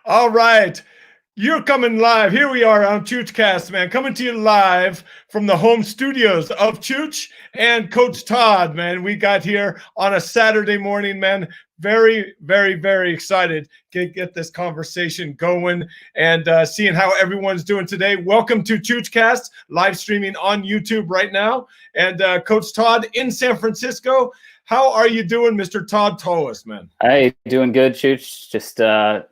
All right. You're coming live. Here we are on ChoochCast, man. Coming to you live from the home studios of Chooch and Coach Todd, man. We got here on a Saturday morning, man. Very, very, very excited to get this conversation going and seeing how everyone's doing today. Welcome to ChoochCast, live streaming on YouTube right now. And Coach Todd in San Francisco. How are you doing, Mr. Todd Tullis, man? Hey, doing good, Chooch. Just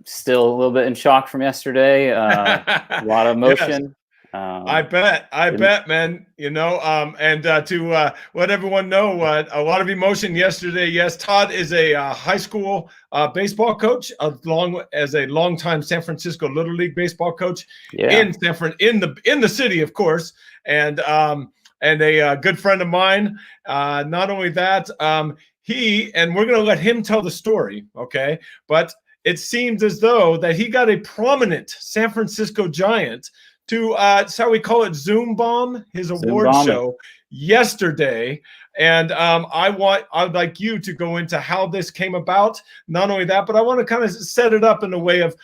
still a little bit in shock from yesterday. A lot of emotion. Yes. I bet, man. You know, to let everyone know, a lot of emotion yesterday. Yes, Todd is a high school baseball coach, along as a longtime San Francisco Little League baseball coach in the city, of course, and a good friend of mine. Not only that, and we're going to let him tell the story, okay? But it seems as though that he got a prominent San Francisco Giant to, that's how we call it, Zoom bomb his award show yesterday. And I'd like you to go into how this came about. Not only that, but I want to kind of set it up in a way of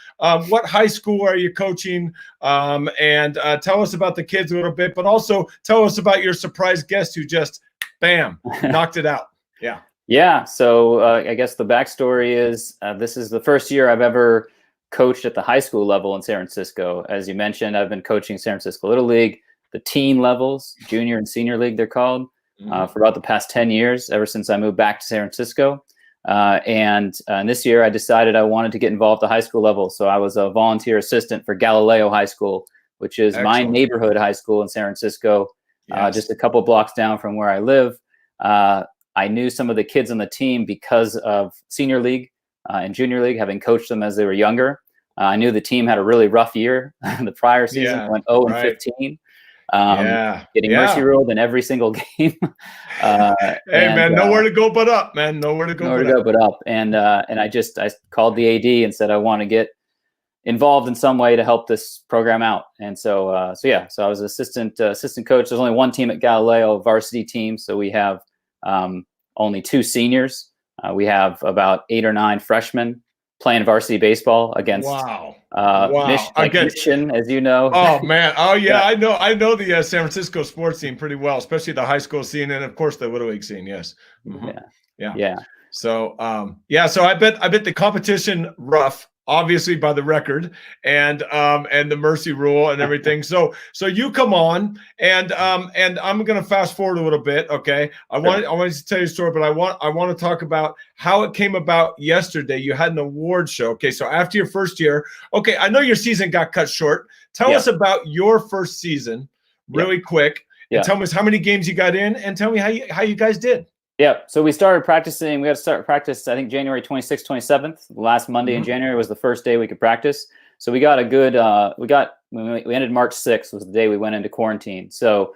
what high school are you coaching, and tell us about the kids a little bit, but also tell us about your surprise guest who just, bam, knocked it out. Yeah. Yeah. So I guess the backstory is this is the first year I've ever coached at the high school level in San Francisco. As you mentioned, I've been coaching San Francisco Little League, the teen levels, junior and senior league, they're called. For about the past 10 years, ever since I moved back to San Francisco. And this year I decided I wanted to get involved at the high school level. So I was a volunteer assistant for Gaileo High School, which is my neighborhood high school in San Francisco, just a couple blocks down from where I live. I knew some of the kids on the team because of senior league and junior league, having coached them as they were younger. I knew the team had a really rough year. The prior season went 0-15. Getting mercy ruled in every single game. Man, nowhere to go but up, man. Nowhere to go but up. And I called the AD and said I want to get involved in some way to help this program out. And so I was assistant coach. There's only one team at Gaileo, varsity team, so we have only 2 seniors. We have about 8 or 9 freshmen playing varsity baseball against Mission, as you know. Oh man, I know the San Francisco sports scene pretty well, especially the high school scene and of course the Little League scene. Yes. Yeah. So so I bet the competition rough, obviously by the record, and the mercy rule and everything. So you come on, and I'm gonna fast forward a little bit. Okay, I wanted to tell you a story, but I want to talk about how it came about yesterday. You had an award show. Okay, so after your first year, okay, I know your season got cut short. Tell us about your first season, really quick, and tell me how many games you got in, and tell me how you guys did. Yeah, so we started practicing. We had to start practice, I think, January 26th, 27th. Last Monday in January was the first day we could practice. So we got a good, we ended March 6th was the day we went into quarantine. So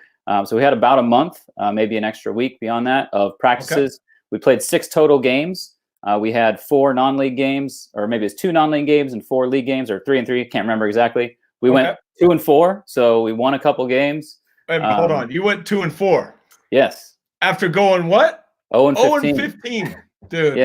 we had about a month, maybe an extra week beyond that of practices. Okay. We played 6 total games. We had 4 non-league games, or maybe it's 2 non-league games and 4 league games, or 3 and 3, can't remember exactly. We went 2 and 4, so we won a couple games. Wait, hold on, you went 2 and 4? Yes. After going what? 0-15. Dude,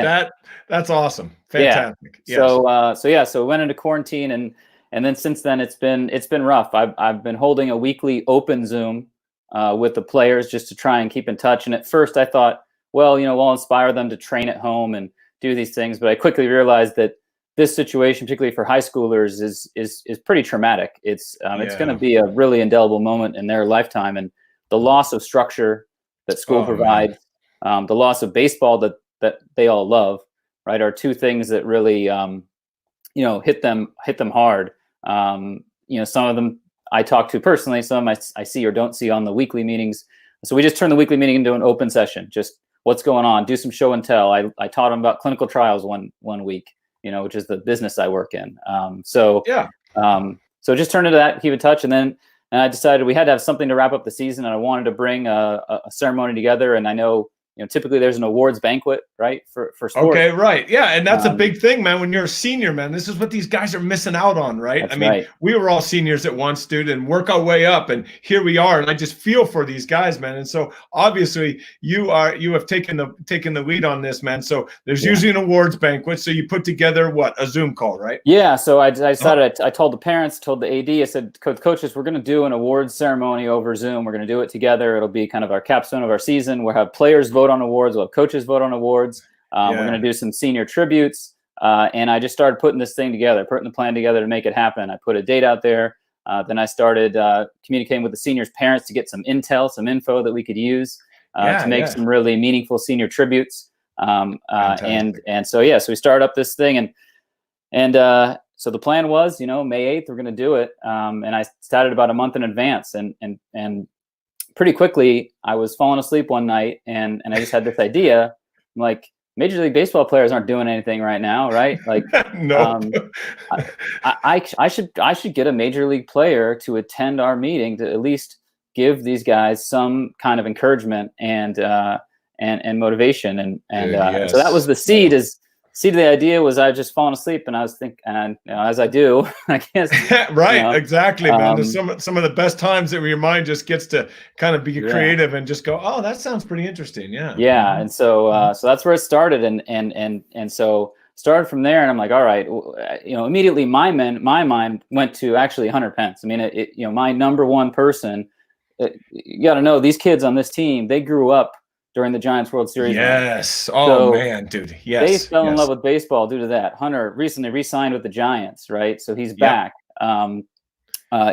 that's awesome. Fantastic. Yeah. Yes. So we went into quarantine, and then since then it's been rough. I've been holding a weekly open Zoom with the players just to try and keep in touch. And at first I thought, well, we'll inspire them to train at home and do these things, but I quickly realized that this situation, particularly for high schoolers, is pretty traumatic. It's going to be a really indelible moment in their lifetime, and the loss of structure that school provides. The loss of baseball that they all love, right, are 2 things that really, hit them hard. Some of them I talk to personally, some I see or don't see on the weekly meetings. So we just turned the weekly meeting into an open session. Just what's going on, do some show and tell. I taught them about clinical trials one week, which is the business I work in. So just turn into that, keep in touch, and then I decided we had to have something to wrap up the season, and I wanted to bring a ceremony together. And I know typically there's an awards banquet, right, for sports. Okay, right. Yeah, and that's a big thing, man. When you're a senior, man, this is what these guys are missing out on, right? That's I mean, right. we were all seniors at once, dude, and work our way up, and here we are. And I just feel for these guys, man. And so obviously you have taken the lead on this, man. So there's usually an awards banquet. So you put together what, a Zoom call, right? Yeah. So I decided, I told the parents, told the AD, I said, coaches, we're going to do an awards ceremony over Zoom. We're going to do it together. It'll be kind of our capstone of our season. We'll have players vote on awards. We'll have coaches vote on awards. We're going to do some senior tributes. And I just started putting this thing together, putting the plan together to make it happen. I put a date out there. Then I started communicating with the seniors' parents to get some intel, some info that we could use to make some really meaningful senior tributes. And so we started up this thing, and so the plan was, May 8th, we're going to do it. And I started about a month in advance, and pretty quickly I was falling asleep one night, and I just had this idea. I'm like, Major League Baseball players aren't doing anything right now, right? Like, no. I should get a Major League player to attend our meeting to at least give these guys some kind of encouragement and motivation. So that was the seed. Of the idea was I just fallen asleep, and I was thinking, and as I do, I guess. Right, exactly, man. There's some of the best times that your mind just gets to kind of be creative and just go, oh, that sounds pretty interesting. Yeah. Yeah, and so that's where it started, and so started from there, and I'm like, all right, immediately my mind went to actually Hunter Pence. I mean, my number one person. You got to know, these kids on this team, they grew up during the Giants World Series. Yes. Oh, man, dude. Yes. They fell in love with baseball due to that. Hunter recently re-signed with the Giants, right? So he's back.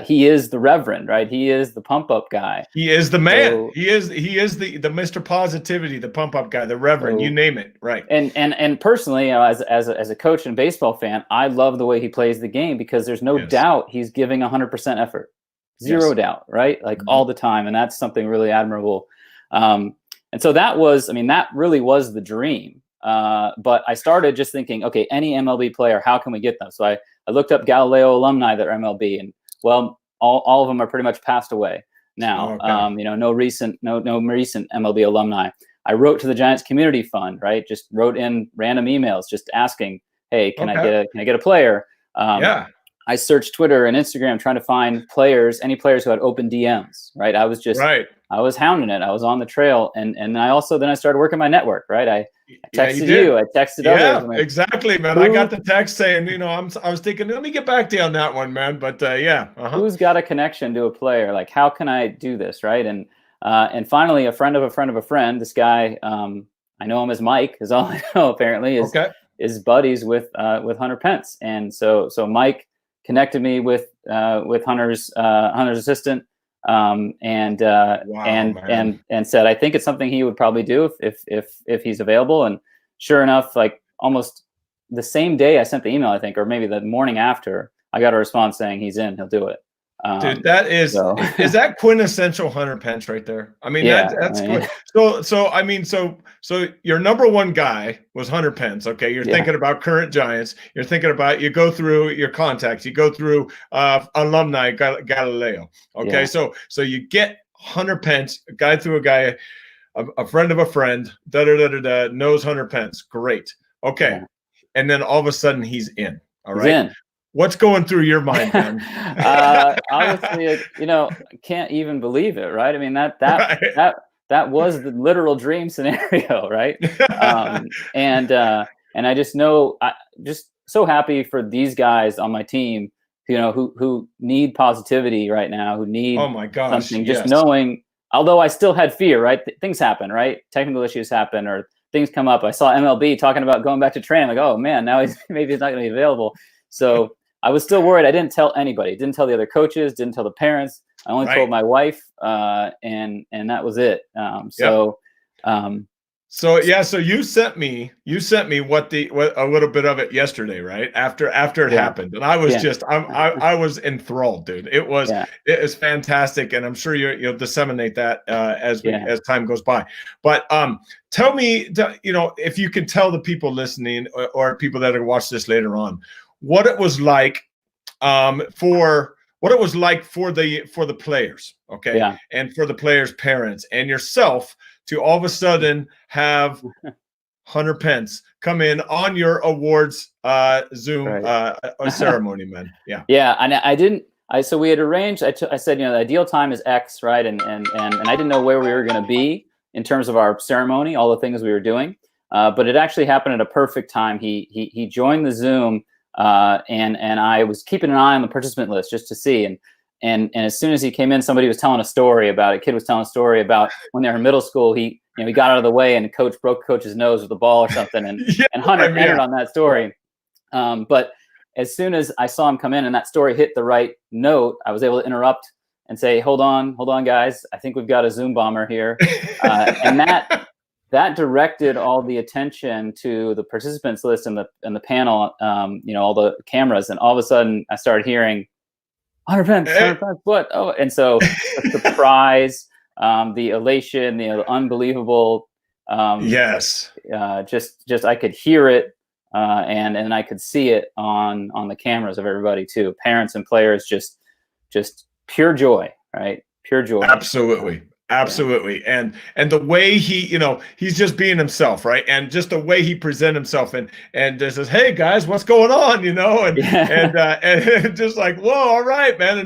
He is the Reverend, right? He is the pump up guy. He is the man. So, he is the Mr. Positivity, the pump up guy, the Reverend. So, you name it, right? And personally, as a coach and baseball fan, I love the way he plays the game, because there's no doubt he's giving 100% effort, zero doubt, right? Like all the time, and that's something really admirable. And so that really was the dream. But I started just thinking, okay, any MLB player, how can we get them? So I looked up Gaileo alumni that are MLB, and well, all of them are pretty much passed away now. No recent MLB alumni. I wrote to the Giants Community Fund, right? Just wrote in random emails, just asking, hey, can I get a player? I searched Twitter and Instagram trying to find any players who had open DMs, right? I was hounding it. I was on the trail. And then I started working my network, right? I texted you. I texted others. Yeah, exactly, man. I got the text saying, I was thinking, let me get back to you on that one, man. But who's got a connection to a player? Like, how can I do this, right? And finally, a friend of a friend of a friend, this guy, I know him as Mike, is all I know apparently, is buddies with Hunter Pence. And so Mike connected me with Hunter's assistant, and said, I think it's something he would probably do if he's available. And sure enough, like almost the same day I sent the email, I think, or maybe the morning after, I got a response saying he's in, he'll do it. Dude, that is is that quintessential Hunter Pence right there? I mean, that's so your number one guy was Hunter Pence. Okay, you're thinking about current Giants. You're thinking about, you go through your contacts. You go through alumni Gaileo. Okay, so you get Hunter Pence, a guy, a friend of a friend, knows Hunter Pence. Great. Okay, and then all of a sudden he's in. All right. He's in. What's going through your mind, man? Honestly, can't even believe it, right? I mean, that was the literal dream scenario, right? And I just know, just so happy for these guys on my team, who need positivity right now, who need something. Just knowing, although I still had fear, right? Things happen, right? Technical issues happen, or things come up. I saw MLB talking about going back to training. Like, oh man, now maybe he's not going to be available. So I was still worried. I didn't tell anybody. Didn't tell the other coaches. Didn't tell the parents. I only told my wife, and that was it. So you sent me a little bit of it yesterday, right? After it happened, and I was I was enthralled, dude. It was fantastic, and I'm sure you'll disseminate that as time goes by. But tell me, if you can tell the people listening or people that are watch this later on, what it was like for the players, okay, and for the players' parents and yourself to all of a sudden have Hunter Pence come in on your awards Zoom ceremony, man? Yeah. Yeah, and I didn't. So we had arranged. I said, the ideal time is X, right? And I didn't know where we were going to be in terms of our ceremony, all the things we were doing. But it actually happened at a perfect time. He joined the Zoom, and I was keeping an eye on the participant list just to see. And as soon as he came in, somebody was telling a story about a kid was telling a story about when they were in middle school. He got out of the way and coach broke coach's nose with a ball or something, and and Hunter entered on that story. But as soon as I saw him come in and that story hit the right note, I was able to interrupt and say, hold on, guys. I think we've got a Zoom bomber here. And that directed all the attention to the participants list and the panel, all the cameras. And all of a sudden I started hearing, Hunter Pence, what? Oh, and so the surprise, the elation, the unbelievable, yes. Just I could hear it. And I could see it on the cameras of everybody too. Parents and players, just pure joy, right? Pure joy. Absolutely. And the way he's just being himself, right? And just the way he present himself and just says, hey guys, what's going on? And just like, whoa, all right, man.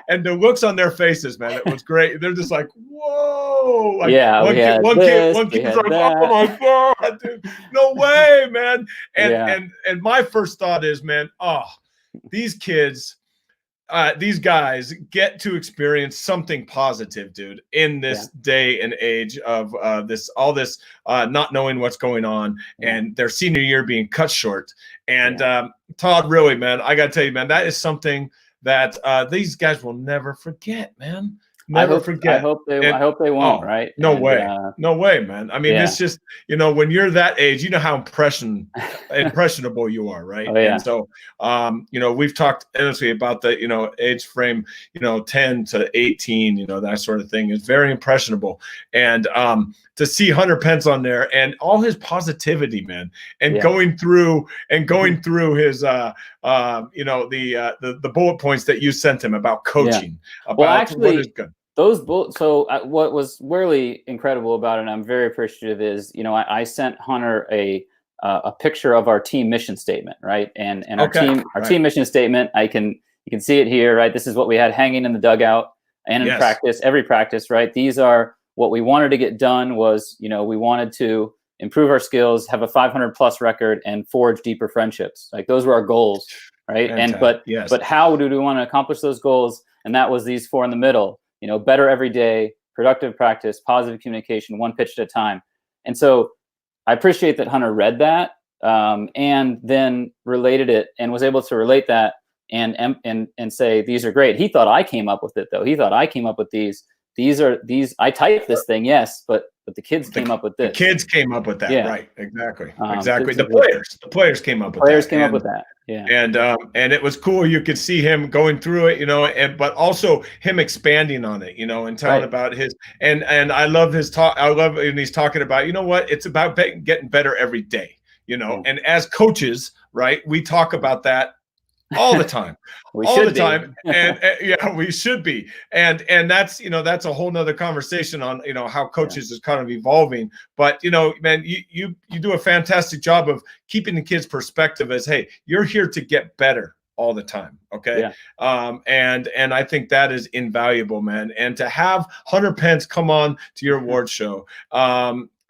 And the looks on their faces, man, it was great. They're just like, whoa. Like, one kid's like, oh my God, dude, no way, man. And my first thought is, man, these kids, these guys get to experience something positive, dude, in this day and age of all this not knowing what's going on and their senior year being cut short. And Todd, really, man, I got to tell you, man, that is something that these guys will never forget, man. Never forget. I hope they won't, right? No way, man. I mean, it's just, when you're that age, you know how impressionable you are, right? Oh, yeah. And so, we've talked honestly about the, age frame, 10 to 18, that sort of thing is very impressionable. And to see Hunter Pence on there and all his positivity, man, and going through his, the bullet points that you sent him about coaching, about what is good. So what was really incredible about it, and I'm very appreciative, is I sent Hunter a picture of our team mission statement, right? And our team mission statement, you can see it here, right? This is what we had hanging in the dugout and in every practice, right? These are what we wanted to get done. Was we wanted to improve our skills, have a 500+ record, and forge deeper friendships. Like those were our goals, right? Fantastic. But how do we want to accomplish those goals? And that was these four in the middle. Better every day, productive practice, positive communication, one pitch at a time. And so I appreciate that Hunter read that and then related it and was able to relate that and say, these are great. He thought I came up with it, though. He thought I came up with these. I typed this thing, yes, but the kids came up with this. The kids came up with that, right? Exactly. The players came up with that. Players came up with that. Yeah. And it was cool. You could see him going through it, but also him expanding on it, and telling about his and I love his talk. I love when he's talking about, it's about getting better every day, and as coaches, right, we talk about that all the time, and we should be, and that's a whole nother conversation on how coaches is kind of evolving. But man, you do a fantastic job of keeping the kids' perspective as, hey, you're here to get better all the time, okay? And I think that is invaluable, man. And to have Hunter Pence come on to your award show,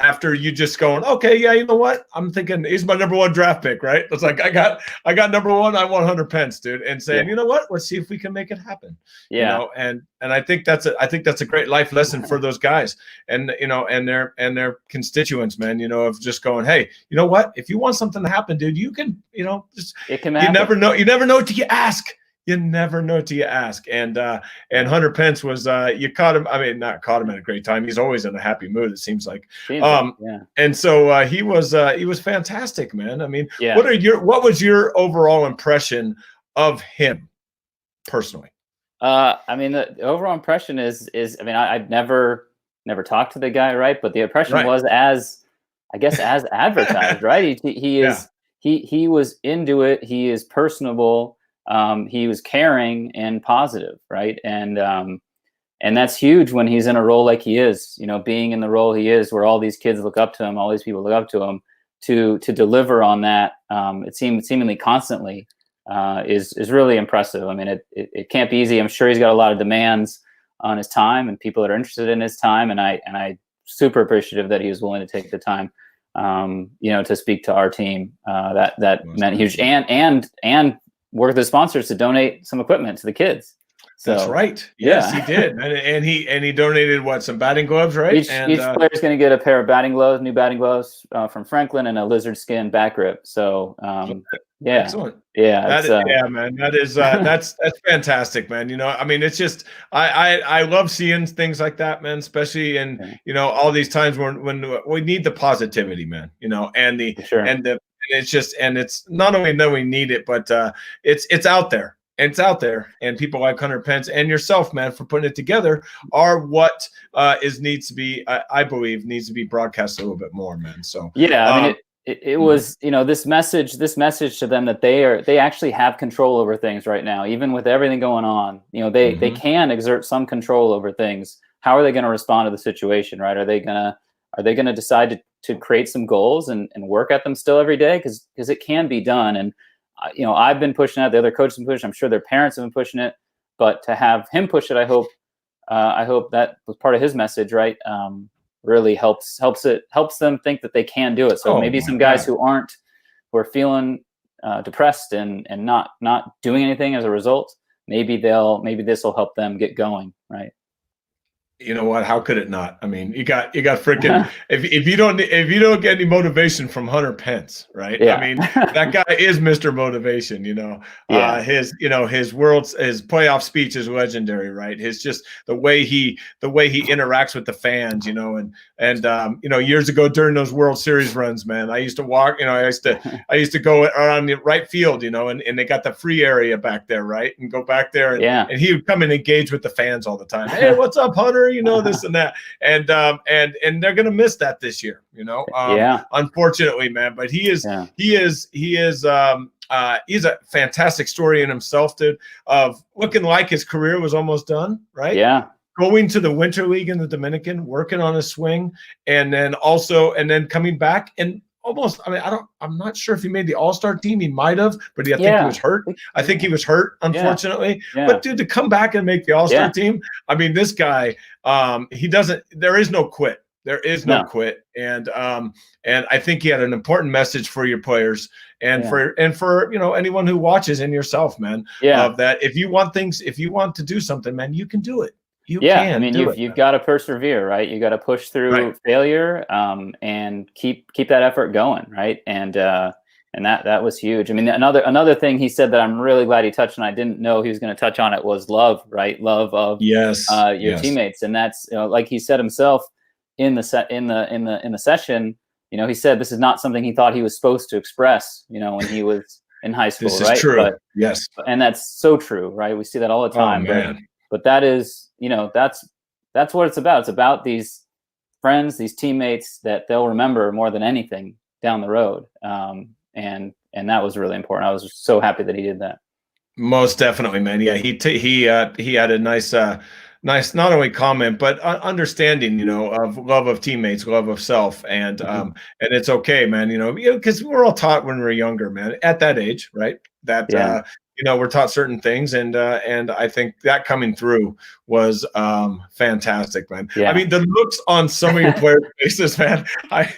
after you just going, okay, yeah, you know what? I'm thinking he's my #1 draft pick, right? It's like I got #1. I want Hunter Pence, dude, and saying, you know what? Let's see if we can make it happen. And I think that's a great life lesson for those guys, and and their constituents, man. Of just going, hey, you know what? If you want something to happen, dude, you can, it can happen. You never know till you ask. You never know till you ask. And Hunter Pence was you caught him. I mean, not caught him at a great time. He's always in a happy mood, it seems like. And so he was fantastic, man. I mean, what was your overall impression of him personally? I mean, the overall impression is I mean, I've never talked to the guy, right? But the impression was as advertised, right? He was into it. He is personable. He was caring and positive, right? And and that's huge when he's in a role like he is, being in the role he is, where all these kids look up to him, all these people look up to him, to deliver on that. It seems seemingly constantly is really impressive. I mean, it can't be easy. I'm sure he's got a lot of demands on his time and people that are interested in his time. And I super appreciative that he was willing to take the time, to speak to our team. That meant huge, and work with the sponsors to donate some equipment to the kids. So, that's right. Yes, he did, and he donated some batting gloves, right? Each player is going to get a pair of new batting gloves from Franklin, and a lizard skin back grip. So, yeah, excellent. Yeah, man, that's fantastic, man. I mean, it's just I love seeing things like that, man. Especially in all these times when we need the positivity, man. And it's not only that we need it, but it's out there. And it's out there, and people like Hunter Pence and yourself, man, for putting it together, are what needs to be, I believe, needs to be broadcast a little bit more, man. So yeah, I mean, it was this message to them that they actually have control over things right now, even with everything going on. They can exert some control over things. How are they going to respond to the situation, right? Are they gonna decide to create some goals and work at them still every day, because it can be done. And I've been pushing it. The other coaches have been pushing. I'm sure their parents have been pushing it. But to have him push it, I hope that was part of his message, right? Really helps them think that they can do it. So maybe some guys who are feeling depressed and not doing anything as a result, maybe this will help them get going, right? You know what? How could it not? I mean, you got freaking if you don't get any motivation from Hunter Pence, right? Yeah. I mean, that guy is Mr. Motivation. His playoff speech is legendary, right? His the way he interacts with the fans, and years ago during those World Series runs, man, I used to walk, I used to go around the right field, and they got the free area back there, right? And go back there, and he would come and engage with the fans all the time. Hey, what's up, Hunter? This and that, and they're gonna miss that this year. Unfortunately, man. But he's a fantastic story in himself, dude. Of looking like his career was almost done, right? Yeah. Going to the Winter League in the Dominican, working on his swing, and then coming back and almost. I mean, I'm not sure if he made the All-Star team. He might have, but I think he was hurt. I think he was hurt, unfortunately. Yeah. But dude, to come back and make the All-Star team, I mean, this guy, he doesn't. There is no quit. There is no quit, and I think he had an important message for your players and for anyone who watches, and yourself, man. Of that, if you want to do something, man, you can do it. I mean, you've got to persevere, right? You got to push through failure, and keep that effort going, right? And that was huge. I mean, another thing he said that I'm really glad he touched on, I didn't know he was going to touch on it, was love, right? Love of your teammates, and that's like he said himself in the session. He said this is not something he thought he was supposed to express, when he was in high school, this right? Is true. But, yes, and that's so true, right? We see that all the time. Oh, man. But that is, that's what it's about. It's about these friends, these teammates that they'll remember more than anything down the road. And that was really important. I was so happy that he did that. Most definitely, man. Yeah, he had a nice not only comment but understanding, of love of teammates, love of self, and it's okay, man. Because we're all taught when we're younger, man, at that age, right? That we're taught certain things, and I think that coming through was fantastic, man. I mean, the looks on some of your players' faces, man. I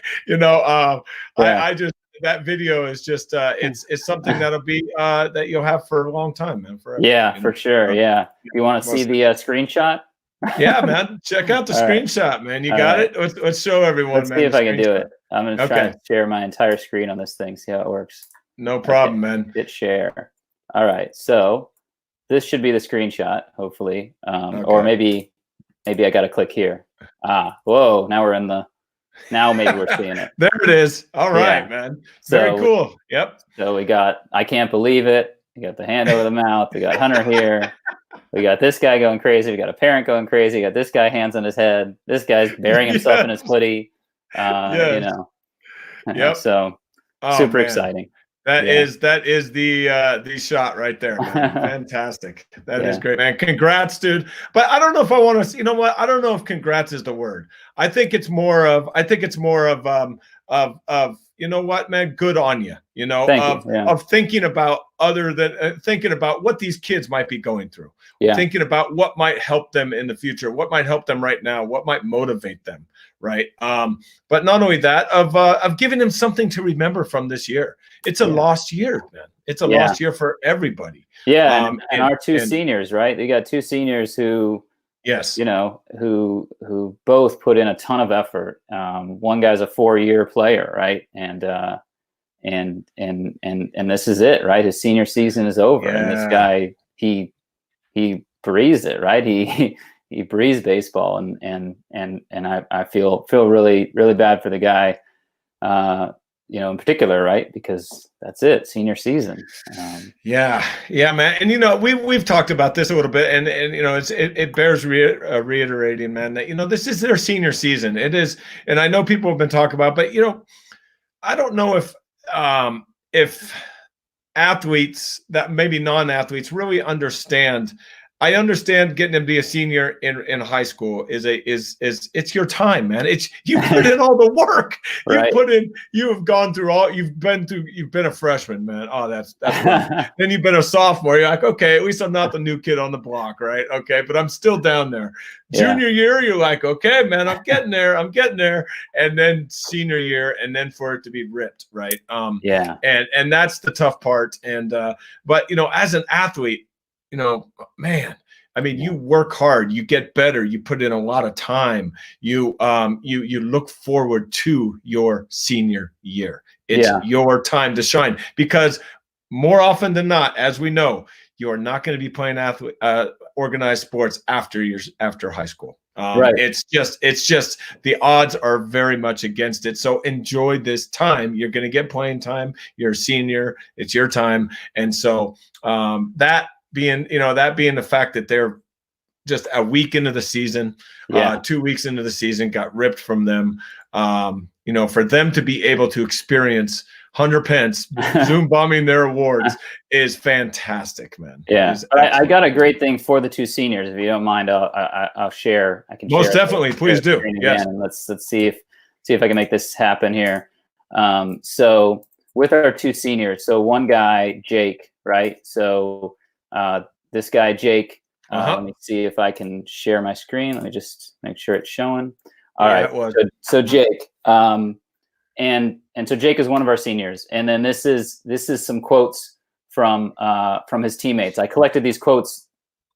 just, that video is just it's something that'll be that you'll have for a long time, man. Forever. Yeah, for sure. Yeah. You want to see the screenshot? Yeah, man. Check out the screenshot, man. You got it? Let's show everyone, Let's man. see if I can do it. I'm going to try to share my entire screen on this thing, see how it works. No problem, man. Hit share. All right. So this should be the screenshot, hopefully. Or maybe I got to click here. Whoa. Now maybe we're seeing it. There it is. All right, man. Very cool. Yep. So we got, I can't believe it. We got the hand over the mouth. We got Hunter here. We got this guy going crazy. We got a parent going crazy. We got this guy hands on his head. This guy's burying himself in his hoodie. Yep. So super exciting. That is the shot right there, man. Fantastic. That is great, man. Congrats, dude. But I don't know if I want to. You know what? I don't know if congrats is the word. I think it's more of. You know what, man? Good on you. You know, of thinking about other than thinking about what these kids might be going through. Yeah. Thinking about what might help them in the future, what might help them right now, what might motivate them. Right. But not only that, of giving them something to remember from this year. It's a lost year, man. It's a lost year for everybody. Yeah. And our two seniors, right? They got two seniors who, you know, who both put in a ton of effort. One guy's a 4-year player, right? And this is it, right? His senior season is over. And this guy, he breathes it, right? He breathes baseball, and I feel really, really bad for the guy, you know, in particular, right? Because that's it, senior season. Yeah, man. And you know, we've talked about this a little bit, and you know, it bears reiterating, man, that you know this is their senior season. It is, and I know people have been talking about, but you know, I don't know if athletes that maybe non-athletes really understand. I understand getting him to be a senior in high school is it's your time, man. It's you put in all the work. Right. You've gone through all you've been a freshman, man. Oh, that's rough. Then you've been a sophomore. You're like, okay, at least I'm not the new kid on the block, right? Okay, but I'm still down there. Junior year, you're like, okay, man, I'm getting there. And then senior year, and then for it to be ripped, right? And that's the tough part. And but you know, as an athlete, you know, man, I mean, you work hard, you get better, you put in a lot of time, you look forward to your senior year. It's your time to shine, because more often than not, as we know, you are not going to be playing organized sports after high school. Right. It's just the odds are very much against it. So enjoy this time. You're going to get playing time. You're a senior. It's your time. And so that being the fact that they're just a week into the season, 2 weeks into the season, got ripped from them. You know, for them to be able to experience Hunter Pence Zoom bombing their awards is fantastic, man. Yeah, I got a great thing for the two seniors. If you don't mind, I'll share. I can most share definitely. Please do. Yes. And let's see if I can make this happen here. So with our two seniors, so one guy, Jake, right? So this guy, Jake. Let me see if I can share my screen. Let me just make sure it's showing. All right. So Jake. And so Jake is one of our seniors, and then this is some quotes from his teammates. I collected these quotes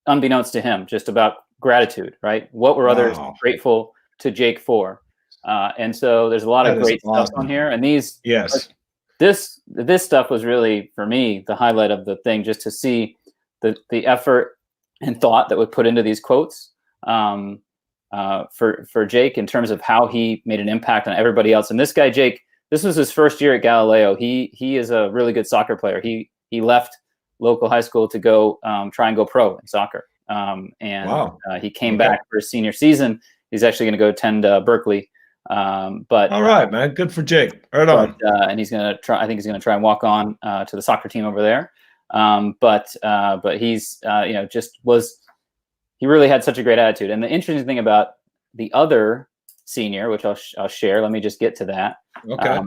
unbeknownst to him, just about gratitude, right? What were others grateful to Jake for? And so there's a lot of great stuff on here, and these this stuff was really, for me, the highlight of the thing, just to see the effort and thought that was put into these quotes. For Jake, in terms of how he made an impact on everybody else. And this guy, Jake, this was his first year at Gaileo. He is a really good soccer player. He left local high school to go try and go pro in soccer. He came back for his senior season. He's actually going to go attend Berkeley. But all right, man, good for Jake. Right on. And he's going to try. I think he's going to try and walk on to the soccer team over there. But he's he really had such a great attitude. And the interesting thing about the other senior, which I'll share, let me just get to that. Okay.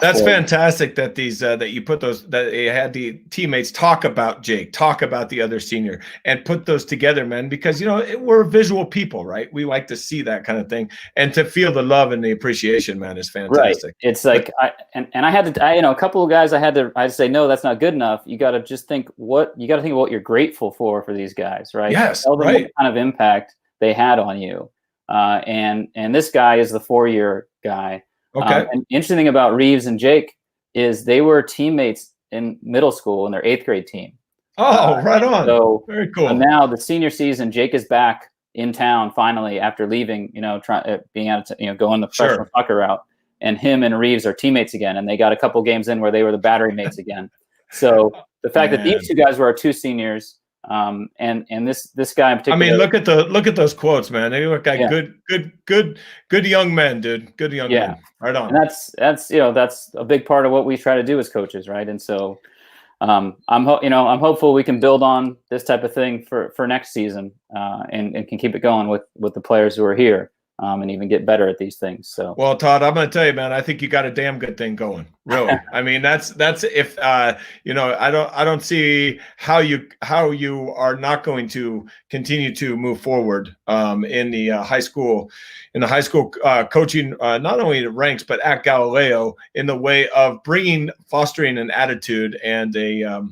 That's fantastic that these that you put those, that you had the teammates talk about Jake, talk about the other senior, and put those together, man, because we're visual people, right? We like to see that kind of thing, and to feel the love and the appreciation, man, is fantastic. Right. It's like I had to, a couple of guys I had to say, no, that's not good enough. You got to just think what you're grateful for these guys, right? Yes. Tell them what kind of impact they had on you. And this guy is the 4-year guy. Okay. And interesting thing about Reeves and Jake is they were teammates in middle school in their 8th grade team. Oh, right on. So very cool. So now the senior season, Jake is back in town finally after leaving, being out to, going the professional soccer route, and him and Reeves are teammates again. And they got a couple games in where they were the battery mates again. So the fact that these two guys were our two seniors, And this guy in I particular. mean, look at those quotes, man. They look like good young men, dude. Good young men. Right on. And that's that's a big part of what we try to do as coaches, right? And so I'm hopeful we can build on this type of thing for next season, and can keep it going with the players who are here, and even get better at these things. So, well, Todd, I'm going to tell you, man, I think you got a damn good thing going. Really. I mean, that's if I don't see how you are not going to continue to move forward in the high school coaching, not only the ranks but at Gaileo, in the way of fostering an attitude and a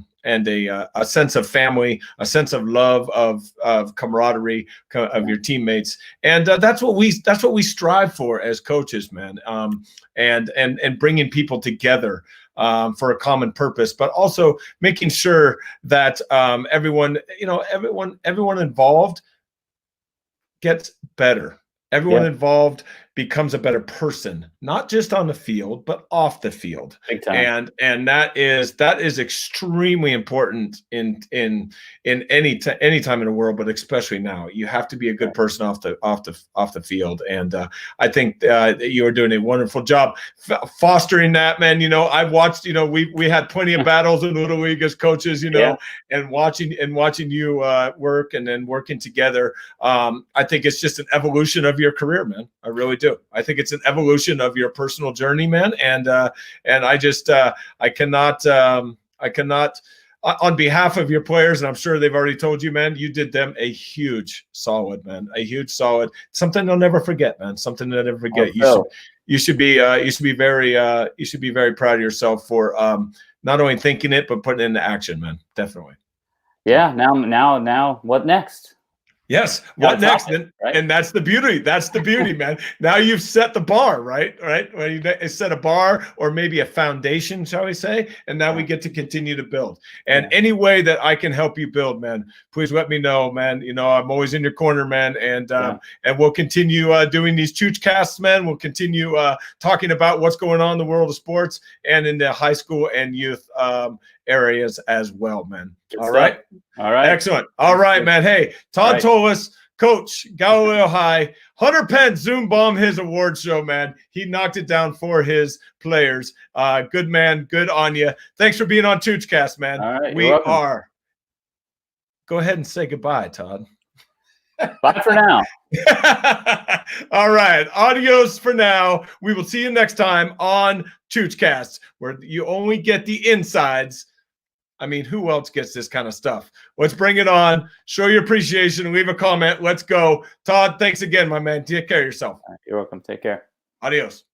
sense of family, a sense of love, of camaraderie of your teammates, and that's what we strive for as coaches, man. And bringing people together for a common purpose, but also making sure that everyone involved gets better. Everyone involved becomes a better person, not just on the field, but off the field. Big time. And that is extremely important in any time in the world, but especially now. You have to be a good person off the field. And I think you are doing a wonderful job fostering that, man. I've watched, we had plenty of battles in Little League as coaches, and watching you work and then working together. I think it's just an evolution of your career, man. I really do. I think it's an evolution of your personal journey, man. And I just I cannot on behalf of your players, and I'm sure they've already told you, man, you did them a huge solid, man. A huge solid. Something they'll never forget, man. Something they'll never forget. You should be very proud of yourself for not only thinking it but putting it into action, man. Definitely. Yeah. Now what next? Yes. What next? And that's the beauty. That's the beauty, man. Now you've set the bar, right? When you set a bar, or maybe a foundation, shall we say? And now we get to continue to build. And any way that I can help you build, man, please let me know, man. I'm always in your corner, man. And we'll continue doing these Chooch casts, man. We'll continue talking about what's going on in the world of sports and in the high school and youth areas as well, man. All right. Excellent. All right, man. Hey, Todd Tullis, coach, Gaileo High. Hunter Pence Zoom bombed his award show, man. He knocked it down for his players. Good man. Good on you. Thanks for being on Choochcast, man. All right, we are. Go ahead and say goodbye, Todd. Bye for now. All right. Adios for now. We will see you next time on Choochcast, where you only get the insides. I mean, who else gets this kind of stuff? Let's bring it on. Show your appreciation. Leave a comment. Let's go. Todd, thanks again, my man. Take care of yourself. You're welcome. Take care. Adios.